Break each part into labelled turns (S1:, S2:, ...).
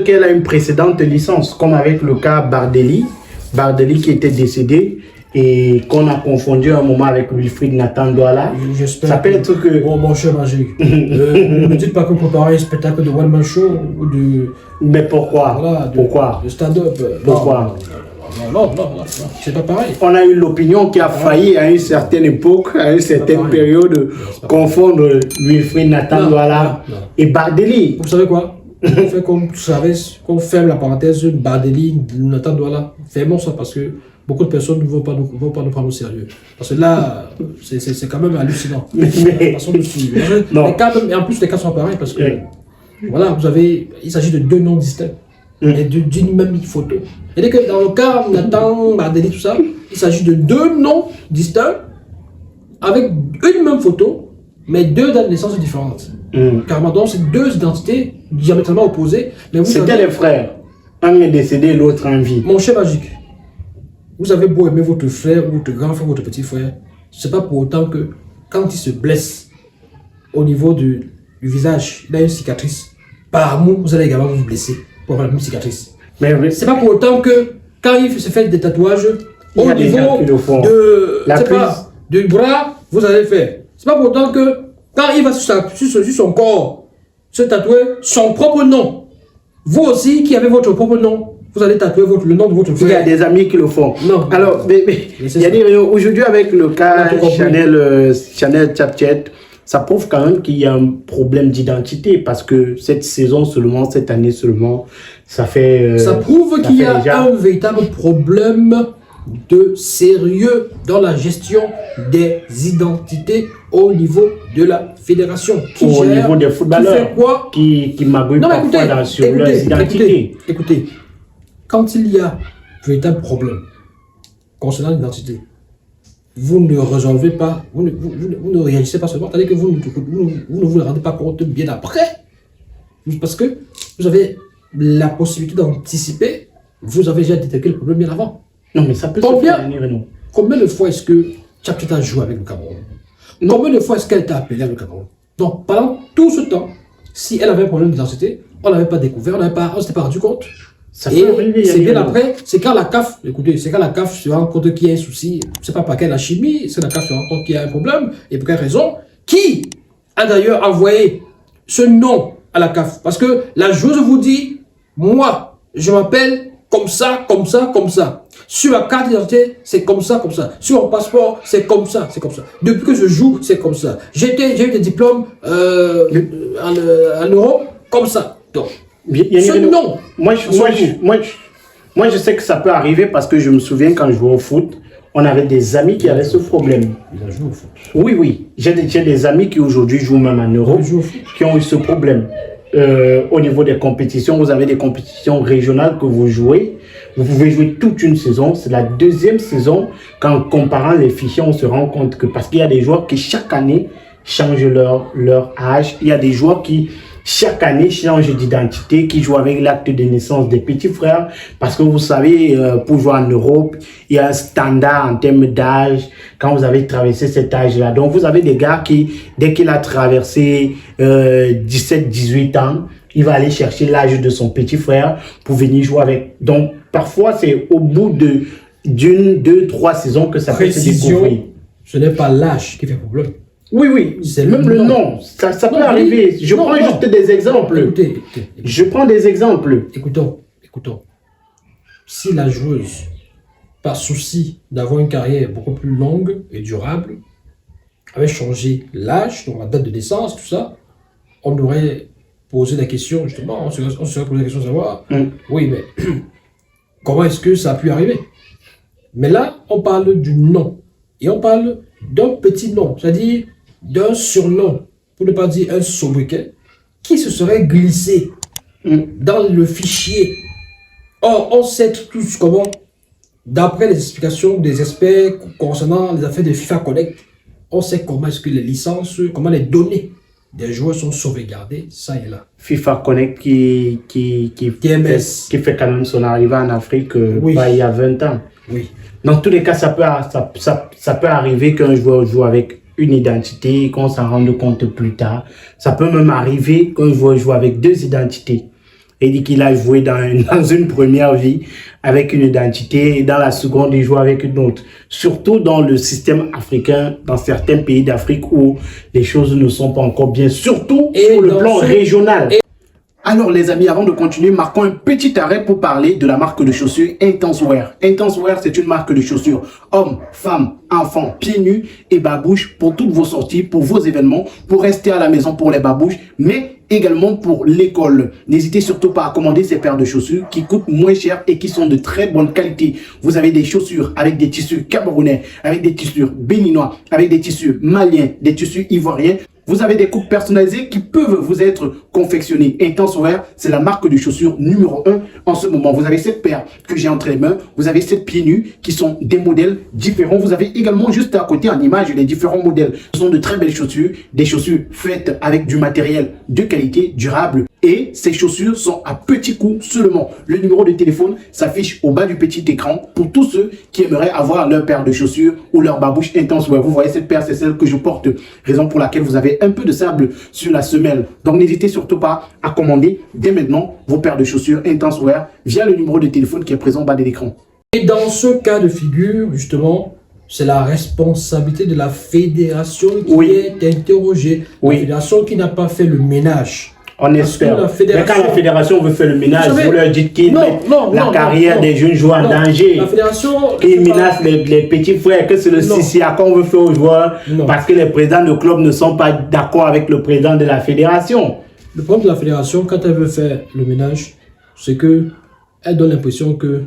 S1: qu'elle a une précédente licence, comme avec le cas Bardelli. Bardelli qui était décédé et qu'on a confondu un moment avec Wilfried Nathan Douala. Ça peut être que...
S2: Bon, mon cher magique. Ne me dites pas que vous préparez un spectacle de one-man show ou de...
S1: Mais pourquoi?
S2: Voilà,
S1: Pourquoi?
S2: de stand-up.
S1: Pourquoi?
S2: Non, c'est pas pareil.
S1: On a eu l'opinion qui a failli à une certaine époque, à une certaine période, confondre Wilfried Nathan Douala et Bardelli.
S2: Vous savez quoi? On fait comme vous savez, qu'on ferme la parenthèse Bardelli, Nathan Douala. Fermons ça parce que beaucoup de personnes ne vont pas nous prendre au sérieux. Parce que là, c'est quand même hallucinant.
S1: Mais
S2: façon de suivre.
S1: Non.
S2: Les cas, et en plus, les cas sont pareils parce que, voilà, vous avez, il s'agit de deux noms distincts et d'une même photo. C'est-à-dire que dans le cas Nathan, Bardelli, tout ça, il s'agit de deux noms distincts avec une même photo, mais deux dates de naissance différentes. Carrément, donc c'est deux identités diamétralement opposées.
S1: C'était les frères. Un est décédé, l'autre en vie.
S2: Mon cher magique, vous avez beau aimer votre frère, votre grand frère, votre petit frère, c'est pas pour autant que quand il se blesse au niveau du visage, il a une cicatrice. Par amour, vous allez également vous blesser pour avoir la même cicatrice.
S1: Mais
S2: c'est pas pour autant que quand il se fait des tatouages au niveau du bras, vous allez faire. C'est pas pour autant que quand il va sur son corps se tatouer son propre nom. Vous aussi qui avez votre propre nom, vous allez tatouer le nom de votre frère.
S1: Il y a des amis qui le font.
S2: Non.
S1: Alors, il y a des aujourd'hui avec le cas Chanel Chapchet, ça prouve quand même qu'il y a un problème d'identité parce que cette saison seulement, cette année seulement, ça fait...
S2: ça prouve qu'il y a un véritable problème de sérieux dans la gestion des identités au niveau de la fédération.
S1: Au niveau des footballeurs qui magouillent parfois sur leurs identités.
S2: Écoutez, quand il y a un véritable problème concernant l'identité, vous ne résolvez pas, vous ne réagissez pas seulement, c'est-à-dire que vous ne vous rendez pas compte bien après, parce que vous avez la possibilité d'anticiper, vous avez déjà détecté le problème bien avant.
S1: Non, mais ça peut se faire, non.
S2: Combien de fois est-ce que Chapchet a joué avec le Cameroun? Combien de fois est-ce qu'elle t'a appelé avec le Cameroun? Donc, pendant tout ce temps, si elle avait un problème d'identité, on n'avait pas découvert, on ne s'était pas rendu compte.
S1: Ça peut arriver,
S2: c'est bien après, c'est quand la CAF, écoutez, c'est quand la CAF se rend compte qu'il y a un souci, c'est pas par quelle la chimie, c'est la CAF se rend compte qu'il y a un problème, et pour quelle raison, qui a d'ailleurs envoyé ce nom à la CAF? Parce que la joueuse vous dit, moi, je m'appelle comme ça, comme ça, comme ça. Sur la carte d'identité, c'est comme ça, comme ça. Sur mon passeport, c'est comme ça, c'est comme ça. Depuis que je joue, c'est comme ça. J'ai eu des diplômes en Europe, comme ça. Donc, non.
S1: Moi, je sais que ça peut arriver parce que je me souviens quand je jouais au foot, on avait des amis qui avaient ce problème.
S2: Il a joué au foot.
S1: Oui. J'ai des amis qui aujourd'hui jouent même en Europe, qui ont eu ce problème. Au niveau des compétitions, vous avez des compétitions régionales que vous jouez. Vous pouvez jouer toute une saison. C'est la deuxième saison qu'en comparant les fichiers, on se rend compte que parce qu'il y a des joueurs qui chaque année changent leur âge. Il y a des joueurs qui chaque année changent d'identité, qui jouent avec l'acte de naissance des petits frères. Parce que vous savez, pour jouer en Europe, il y a un standard en termes d'âge quand vous avez traversé cet âge-là. Donc vous avez des gars qui, dès qu'il a traversé 17-18 ans, il va aller chercher l'âge de son petit frère pour venir jouer avec. Donc parfois c'est au bout d'une, deux, trois saisons que ça peut se découvrir.
S2: Ce n'est pas l'âge qui fait problème.
S1: Oui, c'est même le nom. Ça peut arriver. Je prends juste des exemples.
S2: Écoutez.
S1: Je prends des exemples.
S2: Écoutons. Si la joueuse, par souci d'avoir une carrière beaucoup plus longue et durable, avait changé l'âge, donc la date de naissance, tout ça, on aurait posé la question, justement, on serait posé la question de savoir, oui, mais comment est-ce que ça a pu arriver? Mais là, on parle du nom. Et on parle d'un petit nom, c'est-à-dire d'un surnom, pour ne pas dire un sobriquet, qui se serait glissé dans le fichier. Or, on sait tous comment, d'après les explications des experts concernant les affaires de FIFA Connect, on sait comment est-ce que les licences, comment les données des joueurs sont sauvegardées, ça et là.
S1: FIFA Connect qui fait quand même son arrivée en Afrique il y a 20 ans.
S2: Oui.
S1: Dans tous les cas, ça peut arriver qu'un joueur joue avec une identité, qu'on s'en rende compte plus tard. Ça peut même arriver qu'un joueur joue avec deux identités. Il dit qu'il a joué dans une première vie avec une identité et dans la seconde, il joue avec une autre. Surtout dans le système africain, dans certains pays d'Afrique où les choses ne sont pas encore bien, surtout sur le plan régional. Alors les amis, avant de continuer, marquons un petit arrêt pour parler de la marque de chaussures Intense Wear. Intense Wear, c'est une marque de chaussures hommes, femmes, enfants, pieds nus et babouches pour toutes vos sorties, pour vos événements, pour rester à la maison pour les babouches, mais également pour l'école. N'hésitez surtout pas à commander ces paires de chaussures qui coûtent moins cher et qui sont de très bonne qualité. Vous avez des chaussures avec des tissus camerounais, avec des tissus béninois, avec des tissus maliens, des tissus ivoiriens. Vous avez des coupes personnalisées qui peuvent vous être confectionnées. Intense Wear, c'est la marque de chaussures numéro 1 en ce moment. Vous avez cette paire que j'ai entre les mains. Vous avez cette pieds nus qui sont des modèles différents. Vous avez également juste à côté en image les différents modèles. Ce sont de très belles chaussures, des chaussures faites avec du matériel de qualité, durable. Et ces chaussures sont à petit coût seulement. Le numéro de téléphone s'affiche au bas du petit écran pour tous ceux qui aimeraient avoir leur paire de chaussures ou leur babouche Intense Wear. Vous voyez cette paire, c'est celle que je porte. Raison pour laquelle vous avez un peu de sable sur la semelle. Donc n'hésitez surtout pas à commander dès maintenant vos paires de chaussures Intense Wear via le numéro de téléphone qui est présent au bas de l'écran.
S2: Et dans ce cas de figure, justement, c'est la responsabilité de la fédération qui est interrogée. La fédération qui n'a pas fait le ménage.
S1: On espère. Mais quand la fédération veut faire le ménage, vous leur dites qu'ils mettent la carrière des jeunes joueurs en danger.
S2: La fédération...
S1: Qu'ils menacent les petits frères, que c'est le CCA qu'on veut faire aux joueurs parce que les présidents de club ne sont pas d'accord avec le président de la fédération.
S2: Le problème de la fédération, quand elle veut faire le ménage, c'est que elle donne l'impression que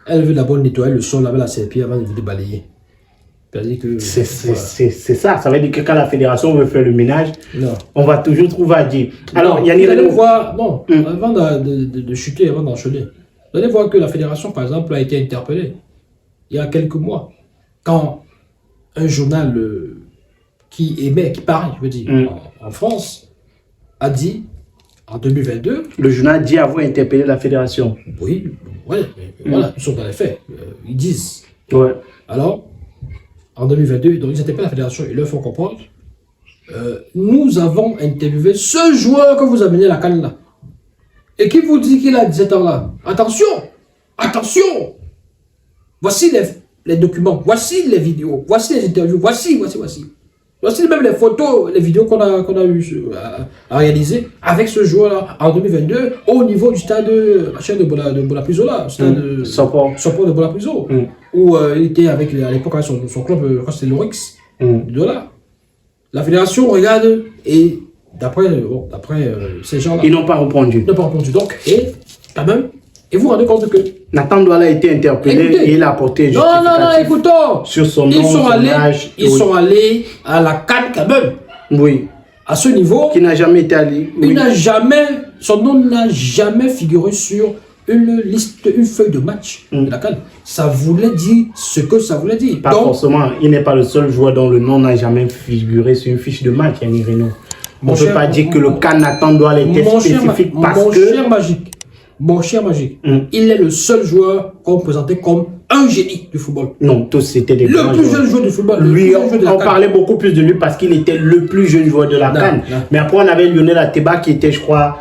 S2: elle veut d'abord nettoyer le sol avec la serpille avant de balayer.
S1: C'est ça, ça veut dire que quand la fédération veut faire le ménage, on va toujours trouver à dire. Alors,
S2: Yannick, vous allez voir, avant de chuter, avant d'enchaîner, vous allez voir que la fédération, par exemple, a été interpellée il y a quelques mois, quand un journal qui paraît, je veux dire, en France, a dit, en 2022...
S1: Le journal dit avoir interpellé la fédération.
S2: Oui, voilà, ils sont dans les faits, ils disent.
S1: Ouais.
S2: Alors, en 2022, donc ils n'étaient pas la fédération, ils leur font comprendre. Nous avons interviewé ce joueur que vous amenez à la canne là. Et qui vous dit qu'il a 17 ans là. Attention! Attention! Voici les documents, voici les vidéos, voici les interviews, voici. Voici même les photos, les vidéos qu'on a eu à réaliser avec ce joueur là en 2022 au niveau du stade de Bola-Pluzo, stade Sopor de Bola-Pluzo, où il était avec à l'époque avec son club, je crois que c'était l'Orix de là. La fédération regarde et d'après ces gens là,
S1: ils n'ont pas répondu.
S2: Donc, et quand même, et vous vous rendez compte que
S1: Nathan Douala a été interpellé et il a apporté
S2: écoutons,
S1: sur son nom, son âge.
S2: Ils sont allés à la CAN quand même.
S1: Oui.
S2: À ce niveau.
S1: Qui n'a jamais été allé.
S2: Son nom n'a jamais figuré sur une liste, une feuille de match de la CAN. Ça voulait dire ce que ça voulait dire.
S1: Pas forcément. Il n'est pas le seul joueur dont le nom n'a jamais figuré sur une fiche de match, Yannick Reno. On ne peut pas dire que le cas Nathan Douala était spécifique parce que...
S2: Mon cher Magique, il est le seul joueur qu'on présentait comme un génie du football.
S1: Non, tous c'était des
S2: le plus jeune joueur du football.
S1: Lui, on parlait beaucoup plus de lui parce qu'il était le plus jeune joueur de la CAN. Mais après, on avait Lionel Ateba qui était, je crois,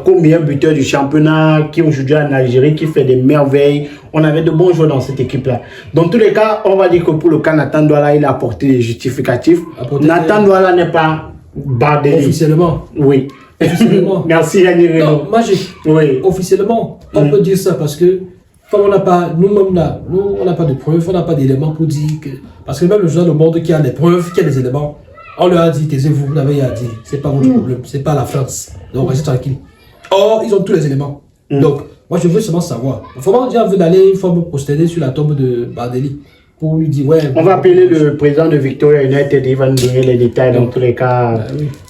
S1: co-meilleur buteur du championnat, qui aujourd'hui en Algérie, qui fait des merveilles. On avait de bons joueurs dans cette équipe-là. Dans tous les cas, on va dire que pour le cas Nathan Douala, il a apporté des justificatifs. Nathan Douala n'est pas Bardeli.
S2: Officiellement.
S1: Oui.
S2: Officiellement.
S1: Merci Yannick Reno.
S2: Non, Magique.
S1: Oui.
S2: Officiellement, on peut dire ça parce que comme on n'a pas, nous-mêmes là, on n'a pas de preuves, on n'a pas d'éléments pour dire que... Parce que même le joueur du monde qui a des preuves, qui a des éléments, on leur a dit, taisez-vous, vous n'avez rien à dire. C'est pas votre problème, c'est pas la France. Donc restez tranquille. Or, ils ont tous les éléments. Donc, moi je veux seulement savoir. Il faut pas dire d'aller, il faut me prosterner sur la tombe de Bardeli. Pour lui dire,
S1: on va appeler le président de Victoria United, il va nous donner les détails dans tous les cas.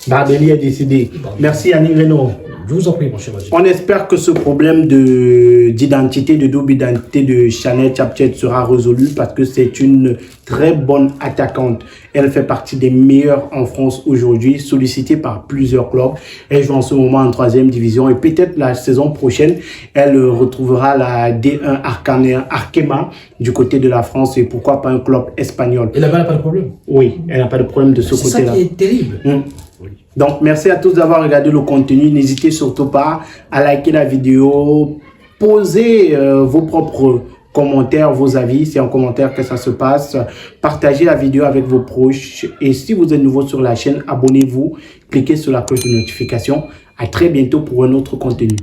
S1: Bardeli est décidé. Merci Yannick Reno.
S2: Je vous en prie, mon cher Magique.
S1: On espère que ce problème d'identité, de double identité de Chanel Chapchet sera résolu parce que c'est une très bonne attaquante. Elle fait partie des meilleures en France aujourd'hui, sollicitée par plusieurs clubs. Elle joue en ce moment en 3e division et peut-être la saison prochaine, elle retrouvera la D1 Arkema du côté de la France et pourquoi pas un club espagnol.
S2: Et là-bas, elle n'a pas de problème.
S1: Oui, elle n'a pas de problème de ce côté-là.
S2: C'est ça qui est terrible. Oui.
S1: Donc, merci à tous d'avoir regardé le contenu. N'hésitez surtout pas à liker la vidéo, poser vos propres commentaires, vos avis. C'est en commentaire que ça se passe. Partagez la vidéo avec vos proches. Et si vous êtes nouveau sur la chaîne, abonnez-vous. Cliquez sur la cloche de notification. À très bientôt pour un autre contenu.